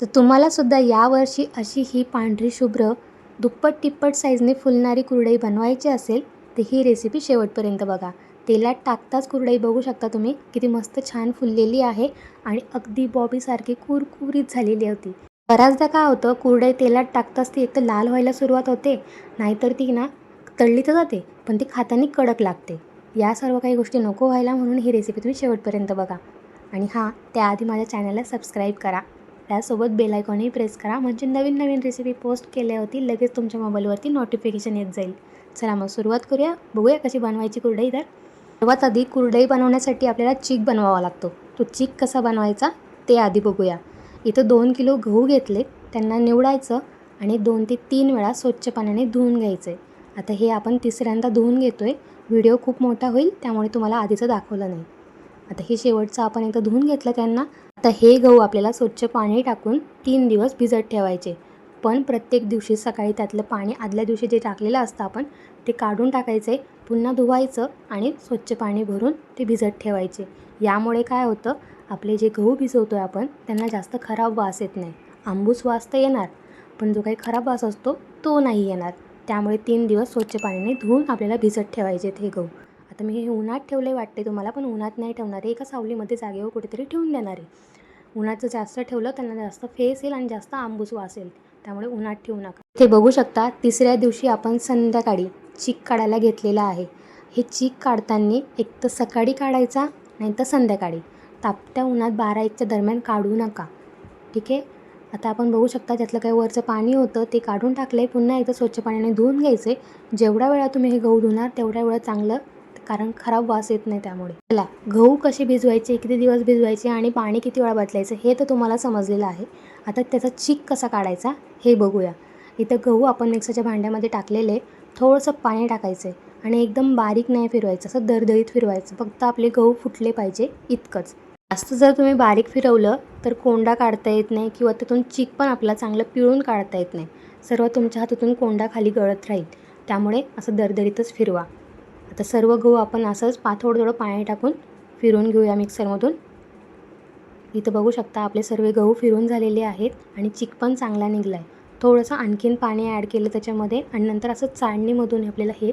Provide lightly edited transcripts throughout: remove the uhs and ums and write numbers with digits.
तर तुम्हालासुद्धा यावर्षी अशी ही पांढरी शुभ्र दुप्पट तिप्पट साईजने फुलणारी कुरडई बनवायची असेल तर ही रेसिपी शेवटपर्यंत बघा. तेलात टाकताच कुरडई बघू शकता तुम्ही किती मस्त छान फुललेली आहे आणि अगदी बॉबीसारखी कुरकुरीत झालेली होती. बऱ्याचदा काय होतं, कुरडई तेलात टाकताच ती एकतर लाल व्हायला सुरुवात होते, नाहीतर ती ना तळली तर जाते पण ती खाताना कडक लागते. या सर्व काही गोष्टी नको व्हायला म्हणून ही रेसिपी तुम्ही शेवटपर्यंत बघा. आणि हां, त्याआधी माझ्या चॅनलला सबस्क्राईब करा. त्यासोबत बेल आयकॉनही प्रेस करा, म्हणजे नवीन नवीन रेसिपी पोस्ट केल्यावरती लगेच तुमच्या मोबाईलवरती नोटिफिकेशन येत जाईल. चला मग सुरुवात करूया. बघूया कशी बनवायची कुरडई. तर सर्वात आधी कुरडई बनवण्यासाठी आपल्याला चीक बनवावा लागतो. तो चीक कसा बनवायचा ते आधी बघूया. इथं 2 किलो गहू घेतले, त्यांना निवडायचं आणि 2 ते 3 वेळा स्वच्छ पाण्याने धुवून घ्यायचे. आता हे आपण तिसऱ्यांदा धुवून घेतो आहे. व्हिडिओ खूप मोठा होईल त्यामुळे तुम्हाला आधीचं दाखवलं नाही. आता हे शेवटचं आपण एकदा धुवून घेतलं त्यांना. आता हे गहू आपल्याला स्वच्छ पाणी टाकून 3 दिवस भिजत ठेवायचे. पण प्रत्येक दिवशी सकाळी त्यातलं पाणी आदल्या दिवशी जे टाकलेलं असतं आपण ते काढून टाकायचे, पुन्हा धुवायचं आणि स्वच्छ पाणी भरून ते भिजत ठेवायचे. यामुळे काय होतं, आपले जे गहू भिजवतो आहे आपण त्यांना जास्त खराब वास येत नाही. आंबूस वास तर येणार पण जो काही खराब वास असतो तो नाही येणार. त्यामुळे 3 दिवस स्वच्छ पाण्याने धुवून आपल्याला भिजत ठेवायचे हे गहू. आता मी हे उन्हात ठेवले वाटते तुम्हाला, पण उन्हात नाही ठेवणार आहे. एका सावलीमध्ये जागेवर कुठेतरी ठेवून देणार आहे. उन्हाचं जास्त ठेवलं त्यांना जास्त फेस येईल आणि जास्त आंबूस वास येईल, त्यामुळे उन्हात ठेवू नका. ते बघू शकता तिसऱ्या दिवशी आपण संध्याकाळी चीक काढायला घेतलेला आहे. हे चीक काढताना एक तर सकाळी काढायचा नाही तर संध्याकाळी. तापत्या उन्हात 12-1च्या दरम्यान काढू नका, ठीक आहे. आता आपण बघू शकता त्यातलं काही वरचं पाणी होतं ते काढून टाकलं आहे. पुन्हा एकदा स्वच्छ पाण्याने धुवून घ्यायचे. जेवढ्या वेळा तुम्ही हे गहू धुणार तेवढ्या वेळा चांगलं, कारण खराब वास येत नाही त्यामुळे. चला, गहू कसे भिजवायचे, किती दिवस भिजवायचे आणि पाणी किती वेळा बदलायचं हे तर तुम्हाला समजलेलं आहे. आता त्याचा चीक कसा काढायचा हे बघूया. इथं गहू आपण मिक्सरच्या भांड्यामध्ये टाकलेले, थोडंसं पाणी टाकायचं आणि एकदम बारीक नाही फिरवायचं, असं दरदरीत फिरवायचं. फक्त आपले गहू फुटले पाहिजे इतकंच. जास्त जर तुम्ही बारीक फिरवलं तर कोंडा काढता येत नाही किंवा त्यातून चीक पण आपला चांगलं पिळून काढता येत नाही. सर्व तुमच्या हातातून कोंडा खाली गळत राहील. त्यामुळे असं दरदरीतच फिरवा. आता सर्व गहू आपण असंच थोडं पाणी टाकून फिरवून घेऊया मिक्सरमधून. इथं बघू शकता आपले सर्व गहू फिरून झालेले आहेत आणि चीक पण चांगला निघला आहे. थोडंसं आणखीन पाणी ॲड केलं त्याच्यामध्ये आणि नंतर असं चाळणीमधून आपल्याला हे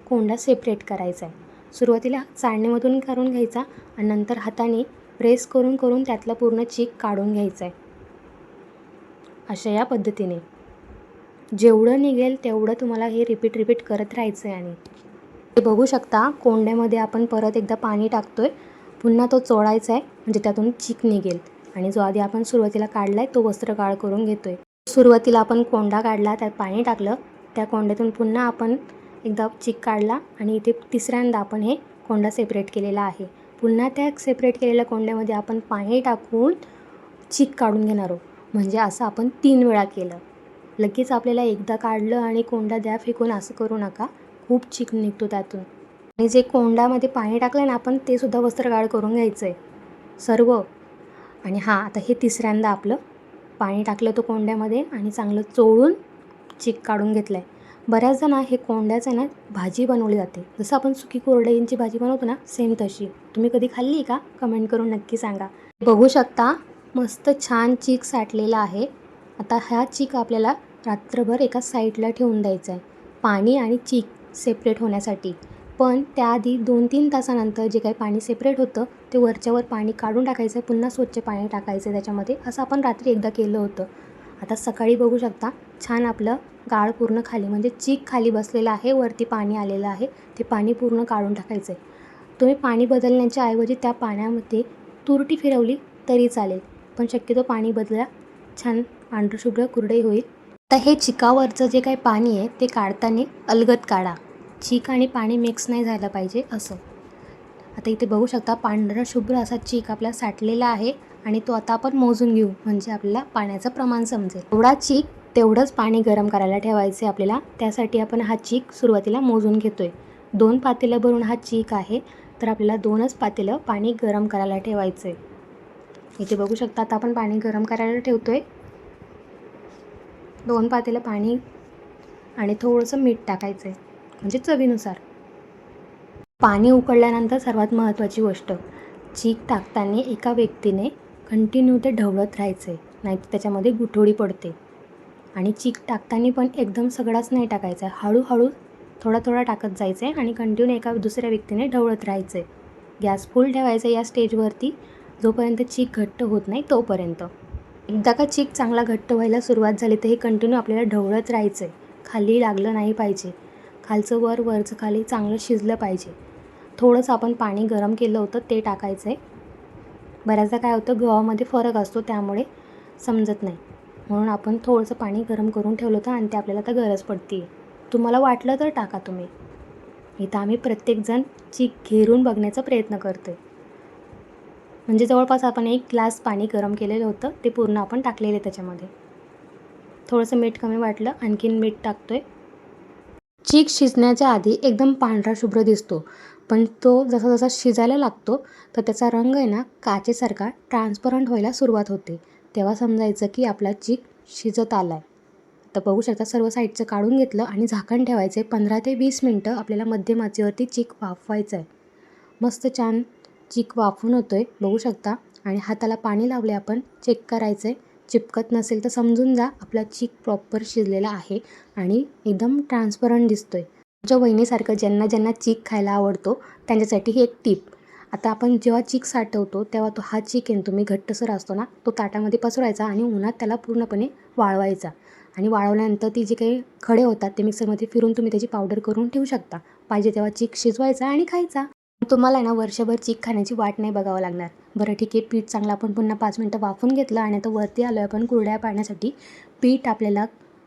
कोंडा सेपरेट करायचा आहे. सुरुवातीला चाळणीमधून काढून घ्यायचा आणि नंतर हाताने प्रेस करून करून त्यातला पूर्ण चीक काढून घ्यायचा आहे. अशा या पद्धतीने जेवढं निघेल तेवढं तुम्हाला हे रिपीट करत राहायचं आहे. आणि हे बघू शकता कोंड्यामध्ये आपण परत एकदा पाणी टाकतोय, पुन्हा तो चोळायचा आहे म्हणजे त्यातून चीक निघेल. आणि जो आधी आपण सुरुवातीला काढला आहे तो वस्त्र काळ करून घेतोय. सुरुवातीला आपण कोंडा काढला, त्यात पाणी टाकलं, त्या कोंड्यातून पुन्हा आपण एकदा चीक काढला आणि इथे तिसऱ्यांदा आपण हे कोंडा सेपरेट केलेला आहे. पुन्हा त्या सेपरेट केलेल्या कोंड्यामध्ये आपण पाणी टाकून चीक काढून घेणार आहोत. म्हणजे असं आपण 3 वेळा केलं. लगेच आपल्याला एकदा काढलं आणि कोंडा द्या फेकून असं करू नका, खूप चीक निघतो त्यातून. आणि जे कोंडामध्ये पाणी टाकलं ना आपण ते सुद्धा वस्त्रगाळ करून घ्यायचं आहे सर्व. आणि हां, आता हे तिसऱ्यांदा आपलं पाणी टाकलं तो कोंड्यामध्ये आणि चांगलं चोळून चीक काढून घेतलं आहे. बऱ्याचदा ना हे कोंड्याचं ना भाजी बनवली जाते, जसं आपण सुकी कुरडईंची भाजी बनवतो ना सेम तशी. तुम्ही कधी खाल्ली का? कमेंट करून नक्की सांगा. बघू शकता मस्त छान चीक साठलेला आहे. आता हा चीक आपल्याला रात्रभर एका साईडला ठेवून द्यायचा आहे पाणी आणि चीक सेपरेट होण्यासाठी. पण त्याआधी 2-3 तासानंतर जे काही पाणी सेपरेट होतं ते वरच्यावर पाणी काढून टाकायचं, पुन्हा स्वच्छ पाणी टाकायचं त्याच्यामध्ये. असं आपण रात्री एकदा केलं होतं. आता सकाळी बघू शकता छान आपलं गाळ पूर्ण खाली म्हणजे चीक खाली बसलेलं आहे, वरती पाणी आलेलं आहे. ते पाणी पूर्ण काढून टाकायचं आहे. तुम्ही पाणी बदलण्याच्या ऐवजी त्या पाण्यामध्ये तुरटी फिरवली तरी चालेल, पण शक्यतो पाणी बदला, छान पांढरशुभ्र कुरडई होईल. आता हे चिकावरचं जे काही पाणी आहे ते काढताना अलगद काढा, चीक आणि पाणी मिक्स नाही झालं पाहिजे असं. आता इथे बघू शकता पांढरा शुभ्र असा चीक आपला साठलेला आहे आणि तो आता आपण मोजून घेऊ म्हणजे आपल्याला पाण्याचं प्रमाण समजेल. एवढा चीक तेवढंच पाणी गरम करायला ठेवायचं आहे आपल्याला. त्यासाठी आपण हा चीक सुरुवातीला मोजून घेतोय. 2 पातेलं भरून हा चीक आहे, तर आपल्याला 2च पातेलं पाणी गरम करायला ठेवायचं आहे. इथे बघू शकता आता आपण पाणी गरम करायला ठेवतोय. 2 पातेलं पाणी आणि थोडंसं मीठ टाकायचं आहे म्हणजे चवीनुसार. पाणी उकळल्यानंतर सर्वात महत्त्वाची गोष्ट, चीक टाकताना एका व्यक्तीने कंटिन्यू ते ढवळत राहायचं आहे, नाही तर त्याच्यामध्ये गुठळी पडते. आणि चीक टाकताना पण एकदम सगळाच नाही टाकायचा आहे, हळूहळू थोडा थोडा टाकत जायचं आहे आणि कंटिन्यू एका दुसऱ्या व्यक्तीने ढवळत राहायचं आहे. गॅस फुल ठेवायचा या स्टेजवरती, जोपर्यंत चीक घट्ट होत नाही तोपर्यंत. एकदा का चीक चांगला घट्ट व्हायला सुरुवात झाली तर हे कंटिन्यू आपल्याला ढवळत राहायचं आहे. खाली लागलं नाही पाहिजे, खालचं वर वरचं खाली चांगलं शिजलं पाहिजे. थोडंसं आपण पाणी गरम केलं होतं ते टाकायचं आहे. बऱ्याचदा काय होतं, गव्हामध्ये फरक असतो त्यामुळे समजत नाही, म्हणून आपण थोडंसं पाणी गरम करून ठेवलं होतं आणि ते आपल्याला आता गरज पडते आहे. तुम्हाला वाटलं तर टाका तुम्ही. इथं आम्ही प्रत्येकजण चीक घेरून बघण्याचा प्रयत्न करतो आहे. म्हणजे जवळपास आपण 1 ग्लास पाणी गरम केलेलं होतं, ते पूर्ण आपण टाकलेलं आहे त्याच्यामध्ये. थोडंसं मीठ कमी वाटलं, आणखीन मीठ टाकतो आहे. चीक शिजण्याच्या आधी एकदम पांढरा शुभ्र दिसतो, पण तो जसा जसा शिजायला लागतो तर त्याचा रंग आहे ना काचेसारखा ट्रान्सपरंट व्हायला सुरुवात होते. तेव्हा समजायचं की आपला चीक शिजत आला आहे. तर बघू शकता सर्व साईडचं काढून घेतलं आणि झाकण ठेवायचं आहे. 15 ते 20 मिनटं आपल्याला मध्यम आचेवरती चीक वाफवायचं आहे. मस्त छान चीक वाफून होतो आहे बघू शकता. आणि हाताला पाणी लावले आपण, चेक करायचं आहे. चिपकत नसेल तर समजून जा आपला चीक प्रॉपर शिजलेला आहे आणि एकदम ट्रान्सपरंट दिसतो आहे. तुमच्या वहिनीसारखं ज्यांना ज्यांना चीक खायला आवडतो त्यांच्यासाठी ही एक टिप. आता आपण जेव्हा चीक साठवतो तेव्हा तो हा चीक आहे तुम्ही घट्टसर असतो ना, तो ताटामध्ये पसरवायचा आणि उन्हात त्याला पूर्णपणे वाळवायचा. आणि वाळवल्यानंतर ती जी काही खडे होतात ते मिक्सरमध्ये फिरून तुम्ही त्याची पावडर करून ठेवू शकता. पाहिजे तेव्हा चीक शिजवायचा आणि खायचा. तुम्हाला ना वर्षभर चीक खाण्याची वाट नाही बघावं लागणार. बरं ठीक आहे, पीठ चांगलं आपण पुन्हा 5 मिनटं वाफून घेतलं आणि आता वरती आलो आहे आपण कुरड्या पाडण्यासाठी. पीठ आपल्याला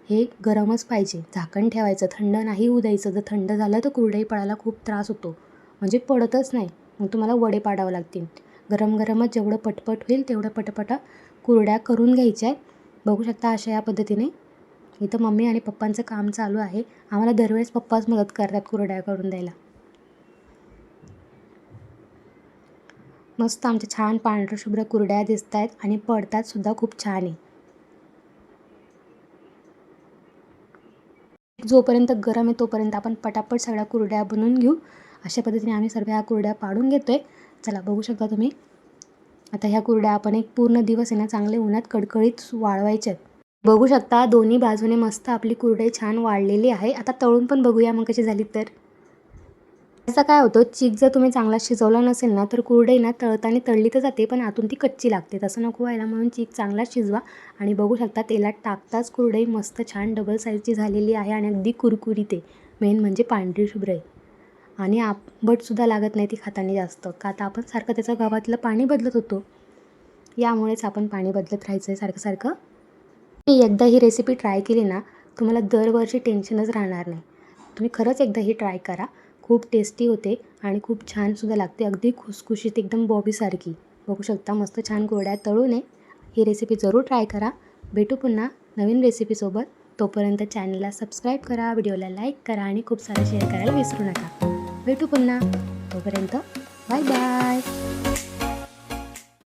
हे गरमच पाहिजे, झाकण ठेवायचं, थंड नाही होऊ द्यायचं. जर थंड झालं तर कुरडई पाडायला खूप त्रास होतो, म्हणजे पडतच नाही, मग तुम्हाला वडे पाडावं लागतील. गरम गरमच जेवढं पटपट होईल तेवढं पटपट कुरड्या करून घ्यायच्या आहे. बघू शकता अशा या पद्धतीने. इथं मम्मी आणि पप्पांचं काम चालू आहे. आम्हाला दरवेळेस पप्पाच मदत करतात कुरड्या करून द्यायला. मस्त आमच्या छान पांढऱ्या शुभ्र कुरड्या दिसत आहेत आणि पडतात सुद्धा खूप छान आहे. जोपर्यंत गरम आहे तोपर्यंत आपण पटापट सगळ्या कुरड्या बनवून घेऊ. अशा पद्धतीने आम्ही सर्व ह्या कुरड्या पाडून घेतो आहे. चला बघू शकता तुम्ही. आता ह्या कुरड्या आपण एक पूर्ण दिवस आहे ना चांगले उन्हात कडकडीत वाळवायच्या आहेत. बघू शकता दोन्ही बाजूने मस्त आपली कुरडई छान वाळलेली आहे. आता तळून पण बघूया मग कशी झाली तर. असं काय होतं, चीक जर तुम्ही चांगला शिजवला नसेल ना तर कुरडई ना तळताना तळली तर जाते पण आतून ती कच्ची लागते. तसं नको व्हायला म्हणून चीक चांगला शिजवा. आणि बघू शकता तेलात टाकताच कुरडई मस्त छान डबल साईजची झालेली आहे आणि अगदी कुरकुरीत आहे. मेन म्हणजे पांढरी शुभ्र आहे आणि आंबटसुद्धा लागत नाही ती खाताना जास्त, का आता आपण सारखं त्याचं गव्हातलं पाणी बदलत होतो, यामुळेच आपण पाणी बदलत राहायचं आहे सारखं सारखं. मी एकदा ही रेसिपी ट्राय केली ना तुम्हाला दरवर्षी टेन्शनच राहणार नाही. तुम्ही खरंच एकदा ही ट्राय करा. खूप टेस्टी होते आणि खूप छानसुद्धा लागते, अगदी खुसखुशीत एकदम बॉबीसारखी. बघू शकता मस्त छान कुरड्या तळून आहे. ही रेसिपी जरूर ट्राय करा. भेटू पुन्हा नवीन रेसिपीसोबत. तोपर्यंत चॅनलला सबस्क्राईब करा, व्हिडिओला लाईक करा आणि खूप सारं शेअर करायला विसरू नका. भेटू पुन्हा, तोपर्यंत बाय बाय.